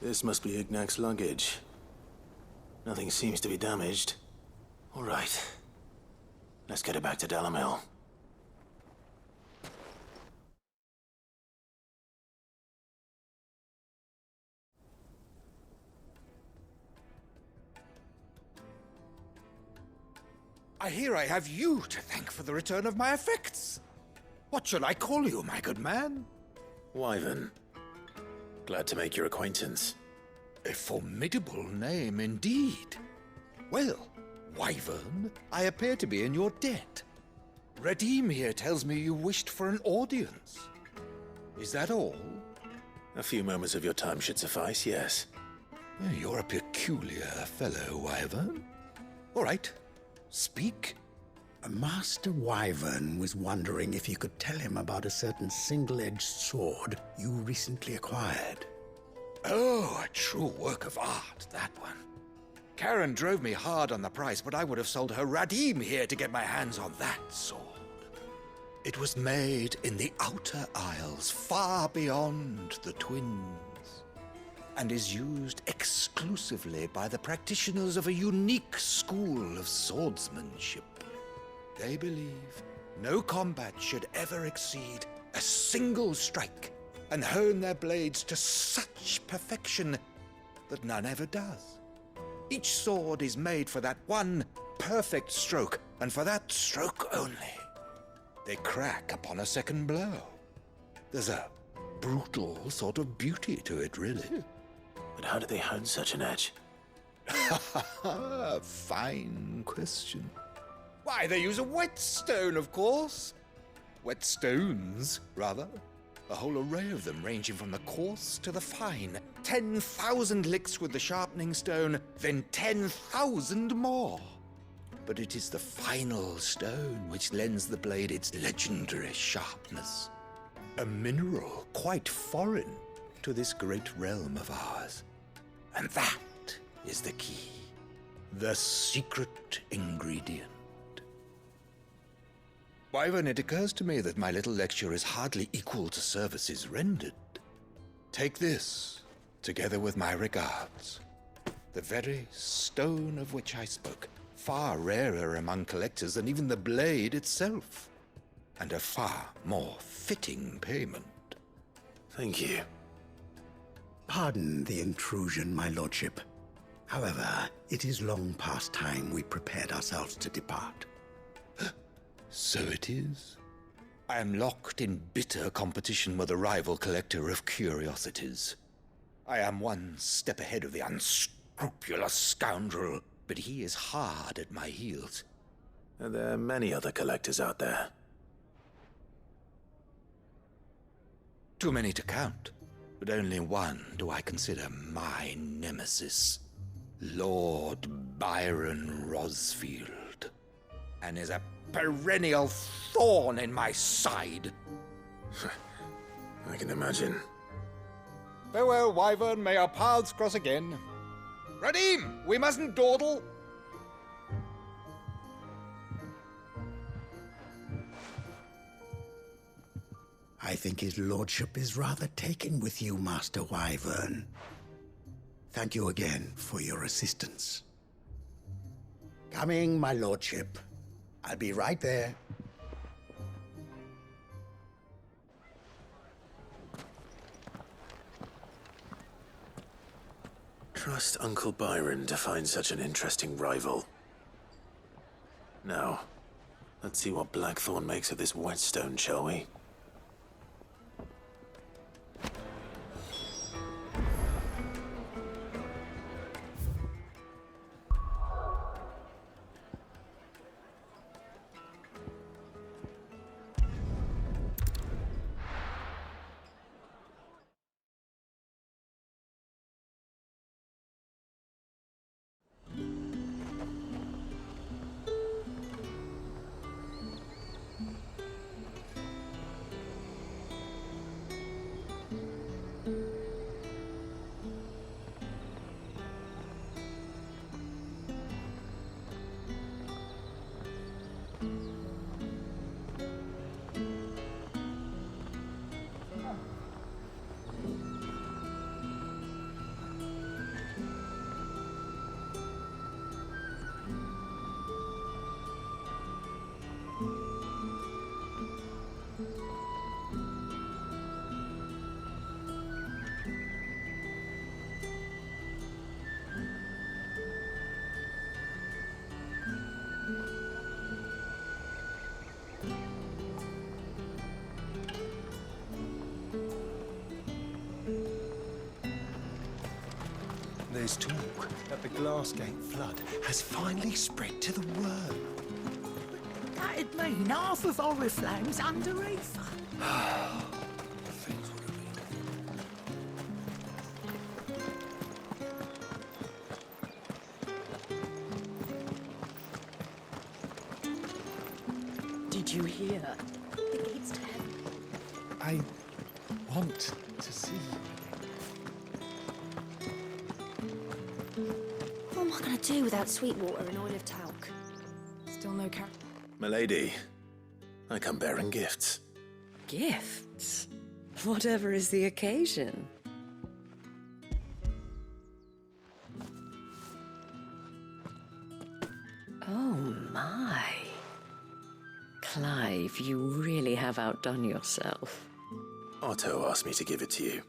This must be Ignac's luggage. Nothing seems to be damaged. All right. Let's get it back to Dalamil. I hear I have you to thank for the return of my effects. What shall I call you, my good man? Wyvern. Glad to make your acquaintance. A formidable name indeed. Well, Wyvern, I appear to be in your debt. Redeem here tells me you wished for an audience. Is that all? A few moments of your time should suffice, yes. You're a peculiar fellow, Wyvern. All right, speak. Master Wyvern was wondering if you could tell him about a certain single-edged sword you recently acquired. Oh, a true work of art, that one. Karen drove me hard on the price, but I would have sold her Radim here to get my hands on that sword. It was made in the Outer Isles, far beyond the Twins, and is used exclusively by the practitioners of a unique school of swordsmanship. They believe no combat should ever exceed a single strike, and hone their blades to such perfection that none ever does. Each sword is made for that one perfect stroke, and for that stroke only. They crack upon a second blow. There's a brutal sort of beauty to it, really. But how do they hone such an edge? Fine question. Why, they use a whetstone, of course. Whetstones, rather. A whole array of them, ranging from the coarse to the fine. 10,000 licks with the sharpening stone, then 10,000 more. But it is the final stone which lends the blade its legendary sharpness. A mineral quite foreign to this great realm of ours. And that is the key. The secret ingredient. Wyvern, it occurs to me that my little lecture is hardly equal to services rendered. Take this, together with my regards. The very stone of which I spoke, far rarer among collectors than even the blade itself, and a far more fitting payment. Thank you. Pardon the intrusion, my lordship. However, it is long past time we prepared ourselves to depart. So it is. I am locked in bitter competition with a rival collector of curiosities. I am one step ahead of the unscrupulous scoundrel, but he is hard at my heels. Are there many other collectors out there? Too many to count, but only one do I consider my nemesis. Lord Byron Rosfield, and is a perennial thorn in my side. I can imagine. Farewell, Wyvern. May our paths cross again. Radim, we mustn't dawdle. I think his lordship is rather taken with you, Master Wyvern. Thank you again for your assistance. Coming, my lordship. I'll be right there. Trust Uncle Byron to find such an interesting rival. Now, let's see what Blackthorn makes of this whetstone, shall we? is talk that the Glassgate flood has finally spread to the world. That'd mean half of Oriflamme's under ether. Things would have been. Did you hear? The gates to heaven. I want to see. What am I gonna do without Sweetwater and oil of talc? Still no car. Milady, I come bearing gifts. Gifts? Whatever is the occasion. Oh my. Clive, you really have outdone yourself. Otto asked me to give it to you.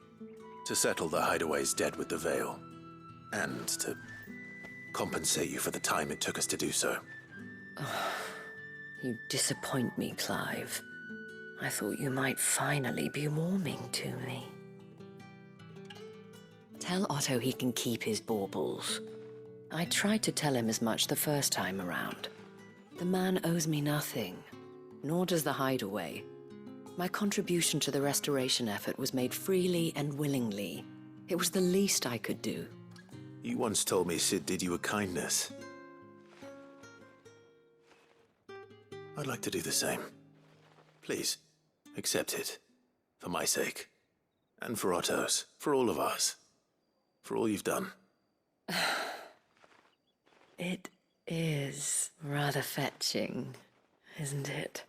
To settle the Hideaway's debt with the Veil. And to compensate you for the time it took us to do so. You disappoint me, Clive. I thought you might finally be warming to me. Tell Otto he can keep his baubles. I tried to tell him as much the first time around. The man owes me nothing, nor does the Hideaway. My contribution to the restoration effort was made freely and willingly. It was the least I could do. You once told me Sid did you a kindness. I'd like to do the same. Please, accept it. For my sake. And for Otto's. For all of us. For all you've done. It is rather fetching, isn't it?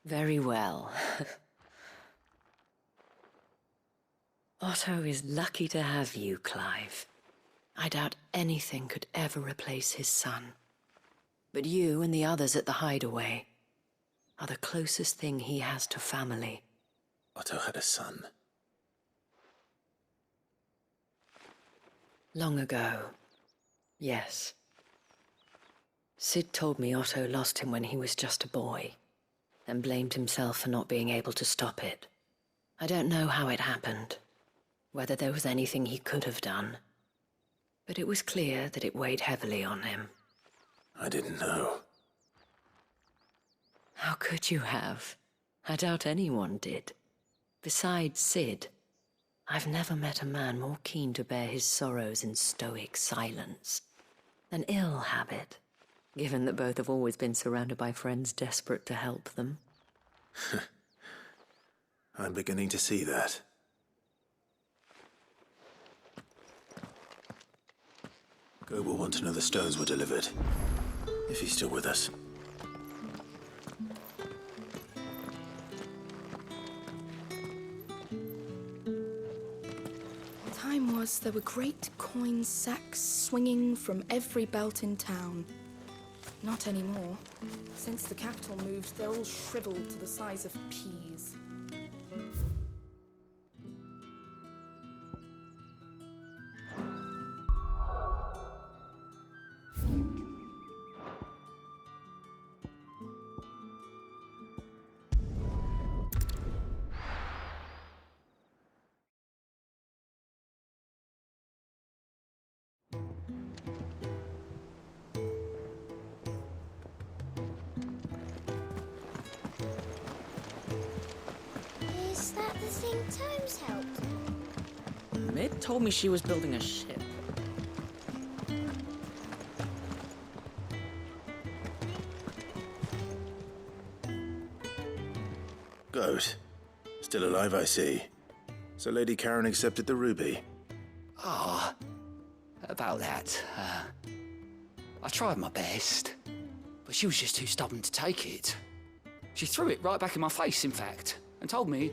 Very well. Otto is lucky to have you, Clive. I doubt anything could ever replace his son. But you and the others at the Hideaway are the closest thing he has to family. Otto had a son. Long ago, yes. Sid told me Otto lost him when he was just a boy, and blamed himself for not being able to stop it. I don't know how it happened, whether there was anything he could have done, but it was clear that it weighed heavily on him. I didn't know. How could you have? I doubt anyone did. Besides Sid, I've never met a man more keen to bear his sorrows in stoic silence. An ill habit, given that both have always been surrounded by friends desperate to help them. I'm beginning to see that. Go will want to know the stones were delivered. If he's still with us. Time was there were great coin sacks swinging from every belt in town. Not anymore. Since the capital moved, they're all shriveled to the size of peas. Is that the thing Tomes helped? Mid told me she was building a ship. Goat. Still alive, I see. So Lady Karen accepted the ruby. Ah, about that. I tried my best, but she was just too stubborn to take it. She threw it right back in my face, in fact, and told me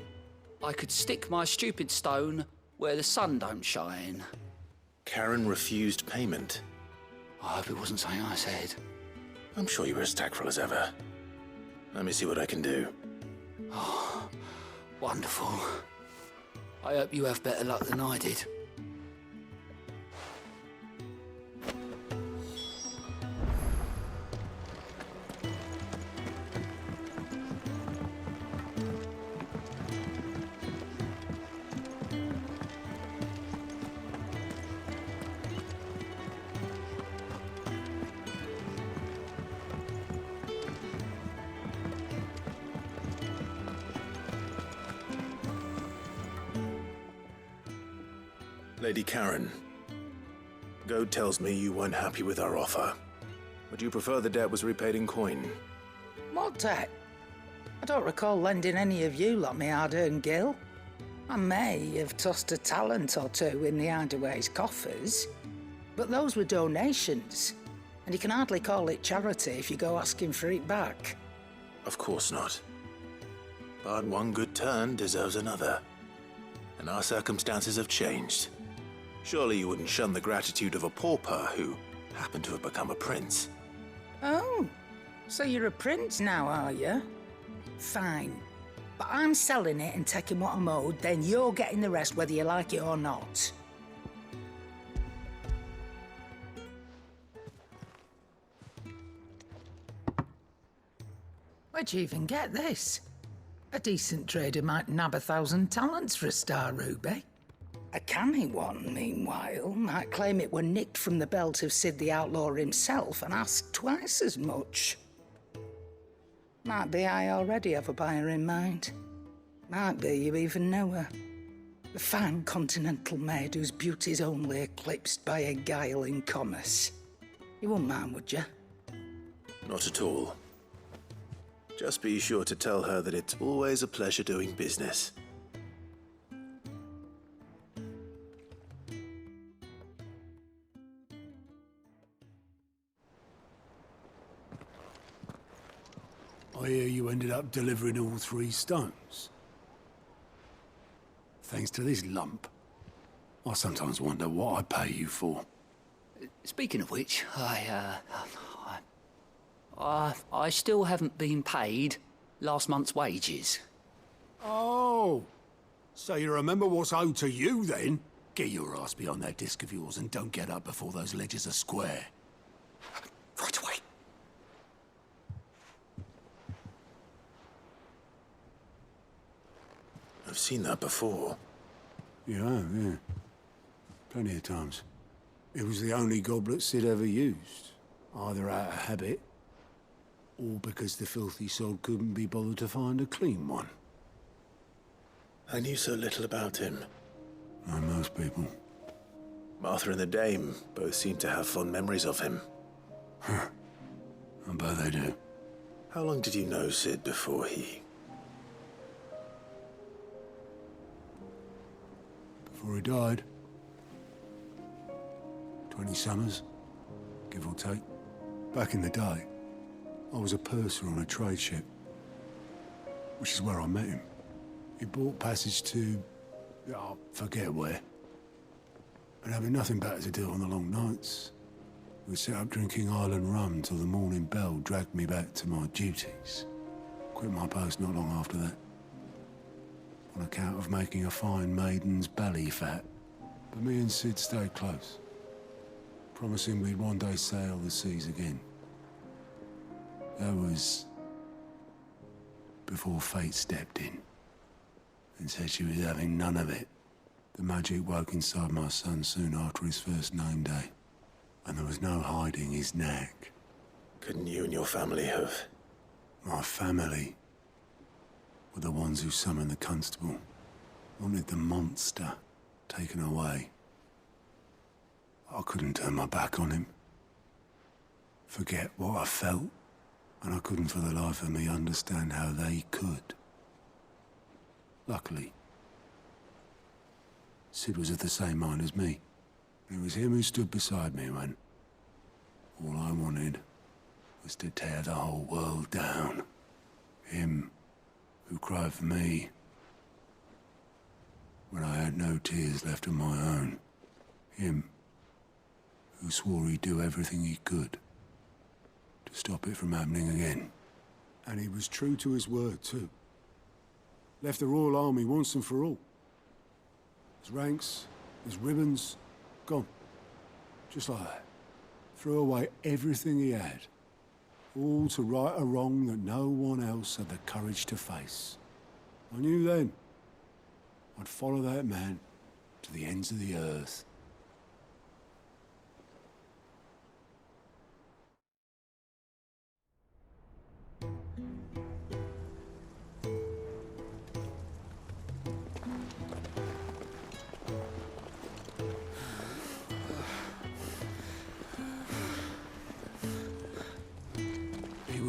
I could stick my stupid stone where the sun don't shine. Karen refused payment. I hope it wasn't something I said. I'm sure you were as tactful as ever. Let me see what I can do. Oh, wonderful. I hope you have better luck than I did. Lady Karen, Goad tells me you weren't happy with our offer. Would you prefer the debt was repaid in coin? What debt? I don't recall lending any of you lot me hard-earned gil. I may have tossed a talent or two in the Hideaway's coffers, but those were donations, and you can hardly call it charity if you go asking for it back. Of course not. But one good turn deserves another. And our circumstances have changed. Surely you wouldn't shun the gratitude of a pauper who happened to have become a prince. Oh, so you're a prince now, are you? Fine. But I'm selling it and taking what I'm owed, then you're getting the rest whether you like it or not. Where'd you even get this? A decent trader might nab 1,000 talents for a star ruby. A canny one, meanwhile, might claim it were nicked from the belt of Sid the Outlaw himself and ask twice as much. Might be I already have a buyer in mind. Might be you even know her. A fine continental maid whose beauty's only eclipsed by a guile in commerce. You wouldn't mind, would you? Not at all. Just be sure to tell her that it's always a pleasure doing business. I hear you ended up delivering all 3 stones. Thanks to this lump. I sometimes wonder what I pay you for. Speaking of which, I still haven't been paid last month's wages. Oh, so you remember what's owed to you then? Get your ass behind that disc of yours and don't get up before those ledgers are square. Right away. I've seen that before. Yeah. Plenty of times. It was the only goblet Sid ever used. Either out of habit, or because the filthy sod couldn't be bothered to find a clean one. I knew so little about him. Like most people. Martha and the Dame both seem to have fond memories of him. I bet they do. How long did you know Sid before he... Before he died. 20 summers, give or take. Back in the day, I was a purser on a trade ship, which is where I met him. He bought passage to... I forget where. But having nothing better to do on the long nights, we set up drinking island rum till the morning bell dragged me back to my duties. Quit my post not long after that. On account of making a fine maiden's belly fat. But me and Sid stayed close, promising we'd one day sail the seas again. That was before fate stepped in and said she was having none of it. The magic woke inside my son soon after his first name day, and there was no hiding his knack. Couldn't you and your family have... My family were the ones who summoned the constable, wanted the monster taken away. I couldn't turn my back on him, forget what I felt, and I couldn't for the life of me understand how they could. Luckily, Sid was of the same mind as me. It was him who stood beside me when all I wanted was to tear the whole world down. Him who cried for me when I had no tears left of my own. Him who swore he'd do everything he could to stop it from happening again. And he was true to his word, too. Left the Royal Army once and for all. His ranks, his ribbons, gone. Just like that. Threw away everything he had. All to right a wrong that no one else had the courage to face. I knew then I'd follow that man to the ends of the earth.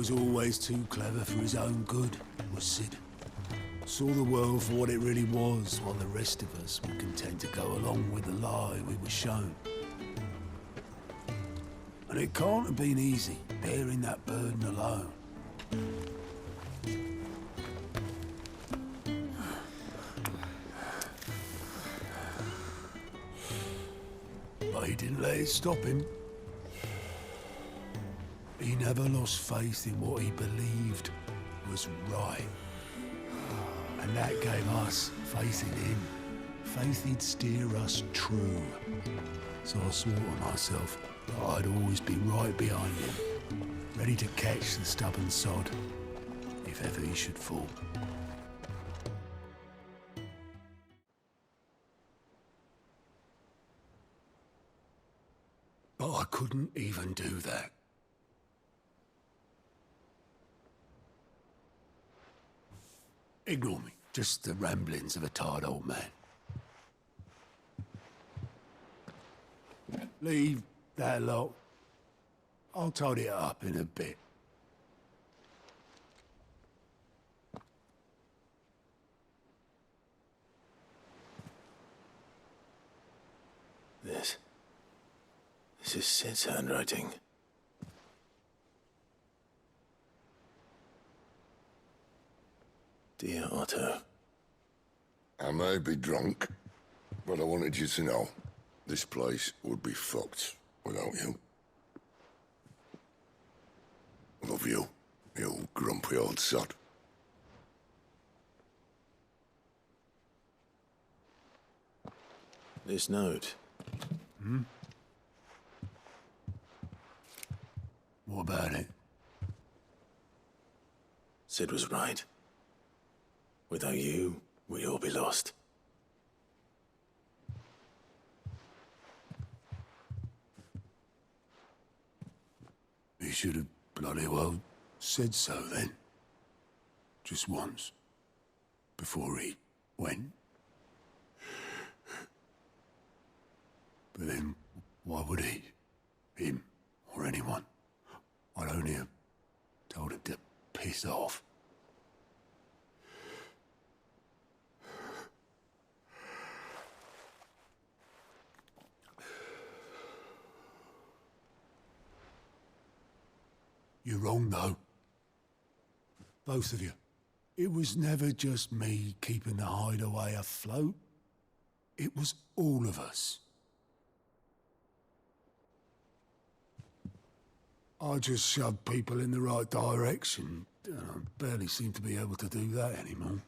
was always too clever for his own good, was Sid. Saw the world for what it really was, while the rest of us were content to go along with the lie we were shown. And it can't have been easy, bearing that burden alone. But he didn't let it stop him. He never lost faith in what he believed was right. And that gave us faith in him. Faith he'd steer us true. So I swore to myself that I'd always be right behind him, ready to catch the stubborn sod, if ever he should fall. But I couldn't even do that. Ignore me, just the ramblings of a tired old man. Leave that lot. I'll tidy it up in a bit. This is Sid's handwriting. Dear Otto. I may be drunk, but I wanted you to know this place would be fucked without you. Love you, you grumpy old sod. This note. What about it? Sid was right. Without you, we'd all be lost. He should have bloody well said so then. Just once. Before he went. But then, why would he? Him, or anyone? I'd only have told him to piss off. You're wrong, though. Both of you. It was never just me keeping the hideaway afloat. It was all of us. I just shoved people in the right direction. I barely seem to be able to do that anymore.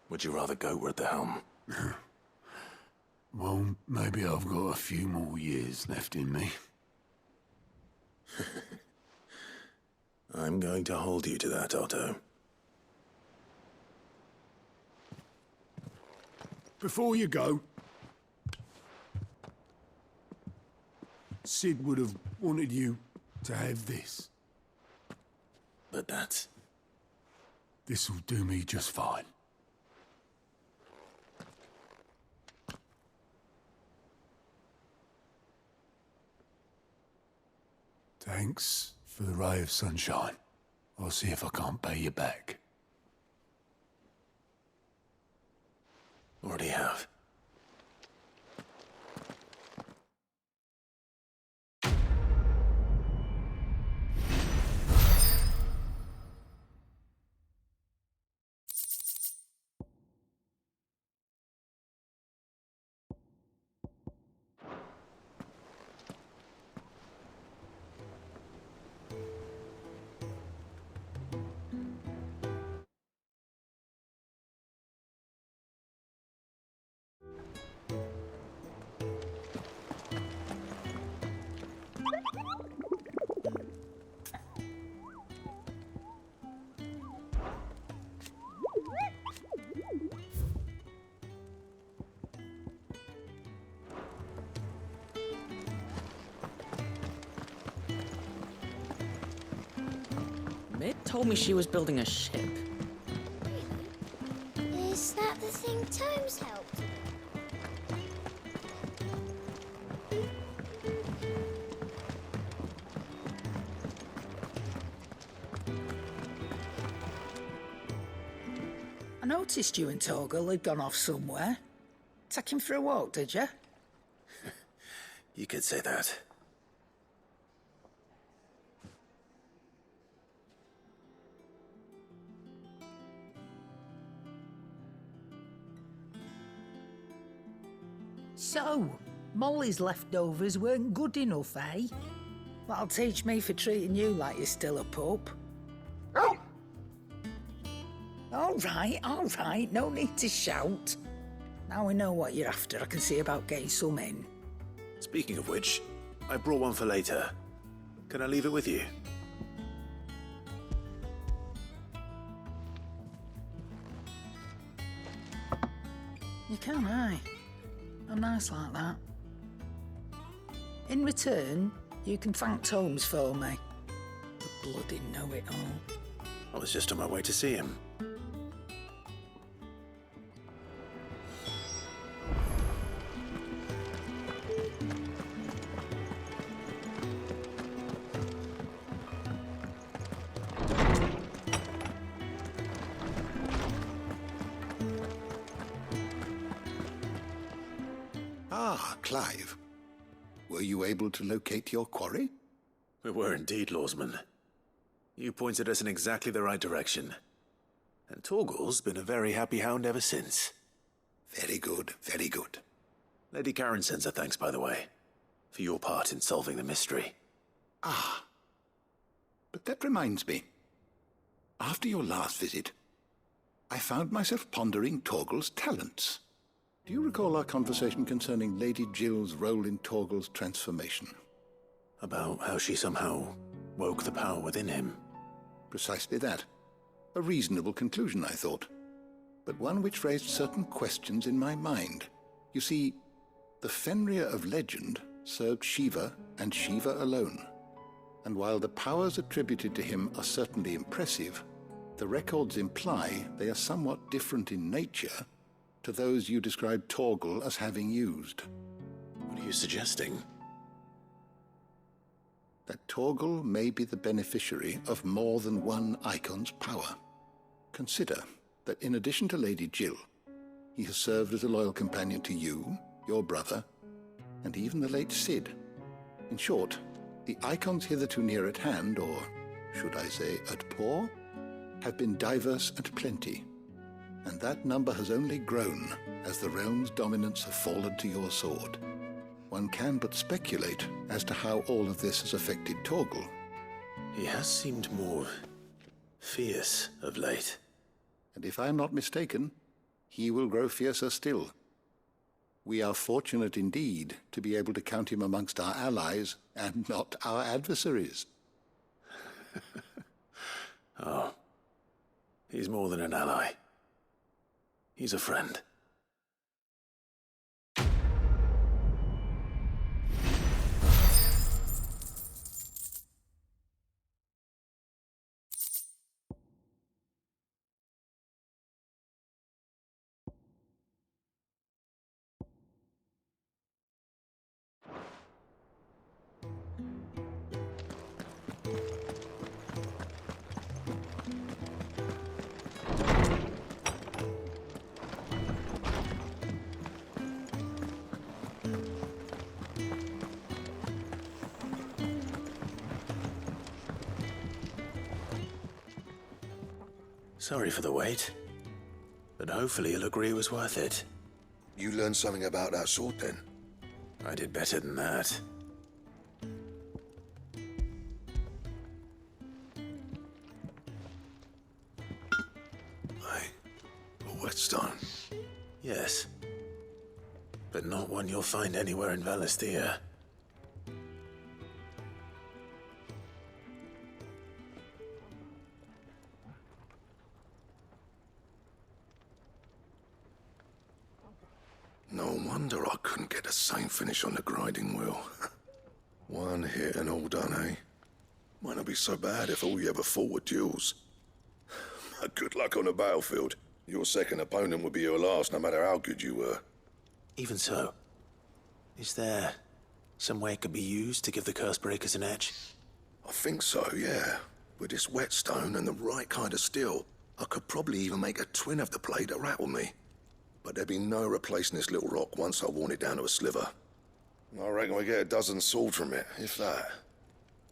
Would you rather go at the helm? Well, maybe I've got a few more years left in me. I'm going to hold you to that, Otto. Before you go, Sid would have wanted you to have this. But that's... This'll do me just fine. Thanks for the ray of sunshine. I'll see if I can't pay you back. Already have. Mid told me she was building a ship. noticed you and Torgal had gone off somewhere. Take him for a walk, did you? You could say that. So, Molly's leftovers weren't good enough, eh? That'll teach me for treating you like you're still a pup. All right, no need to shout. Now we know what you're after, I can see about getting some in. Speaking of which, I brought one for later. Can I leave it with you? You can, aye. I'm nice like that. In return, you can thank Tomes for me. The bloody know-it-all. I was just on my way to see him. Ah, Clive. Were you able to locate your quarry? We were indeed, Lawsman. You pointed us in exactly the right direction. And Torgal's been a very happy hound ever since. Very good, very good. Lady Karen sends her thanks, by the way, for your part in solving the mystery. Ah. But that reminds me. After your last visit, I found myself pondering Torgal's talents. Do you recall our conversation concerning Lady Jill's role in Torgal's transformation? About how she somehow woke the power within him. Precisely that. A reasonable conclusion, I thought. But one which raised certain questions in my mind. You see, the Fenrir of legend served Shiva and Shiva alone. And while the powers attributed to him are certainly impressive, the records imply they are somewhat different in nature to those you described Torgal as having used. What are you suggesting? That Torgal may be the beneficiary of more than one icon's power. Consider that in addition to Lady Jill, he has served as a loyal companion to you, your brother, and even the late Cid. In short, the icons hitherto near at hand, or should I say at paw, have been diverse and plenty. And that number has only grown as the realm's dominance have fallen to your sword. One can but speculate as to how all of this has affected Torgal. He has seemed more fierce of late. And if I am not mistaken, he will grow fiercer still. We are fortunate indeed to be able to count him amongst our allies and not our adversaries. Oh, he's more than an ally. He's a friend. Sorry for the wait, but hopefully you'll agree it was worth it. You learned something about that sword then? I did better than that. A whetstone? Yes, but not one you'll find anywhere in Valisthea. No wonder I couldn't get the same finish on the grinding wheel. One hit and all done, eh? Might not be so bad if all you ever fought were duels. Good luck on the battlefield. Your second opponent would be your last, no matter how good you were. Even so, is there some way it could be used to give the curse breakers an edge? I think so, yeah. With this whetstone and the right kind of steel, I could probably even make a twin of the blade to rattle me. But there'd be no replacing this little rock once I worn it down to a sliver. I reckon we get a dozen swords from it, if that.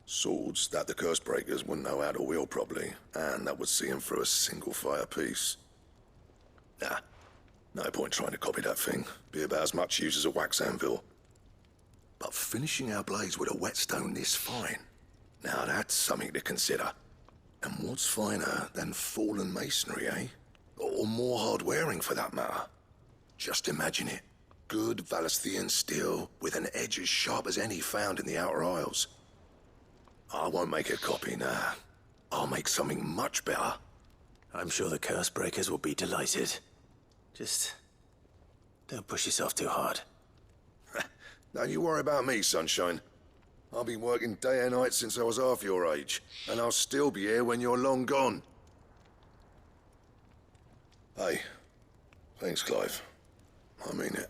Swords that the curse breakers wouldn't know how to wield properly, and that would see them through a single fire piece. Nah, no point trying to copy that thing. Be about as much use as a wax anvil. But finishing our blades with a whetstone this fine, now that's something to consider. And what's finer than fallen masonry, eh? Or more hard-wearing, for that matter. Just imagine it. Good Valisthian steel with an edge as sharp as any found in the Outer Isles. I won't make a copy, nah. I'll make something much better. I'm sure the curse breakers will be delighted. Just don't push yourself too hard. Don't you worry about me, sunshine. I've been working day and night since I was half your age, and I'll still be here when you're long gone. Hey, thanks, Clive. I mean it.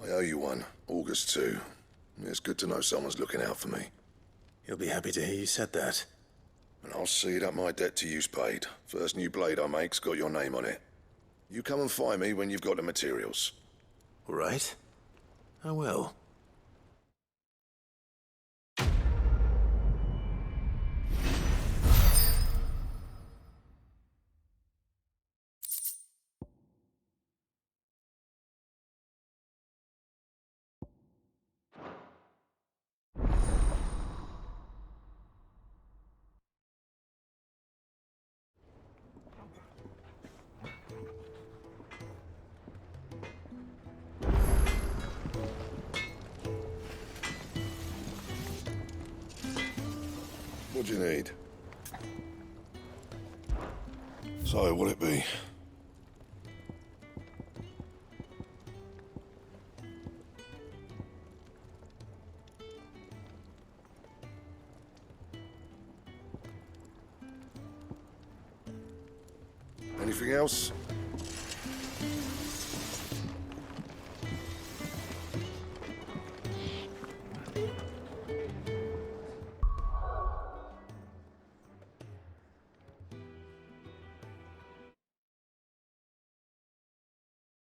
I owe you one, August too. It's good to know someone's looking out for me. He'll be happy to hear you said that. And I'll see that my debt to you's paid. First new blade I make's got your name on it. You come and find me when you've got the materials. All right. I will. What do you need? So, what'll it be? Anything else?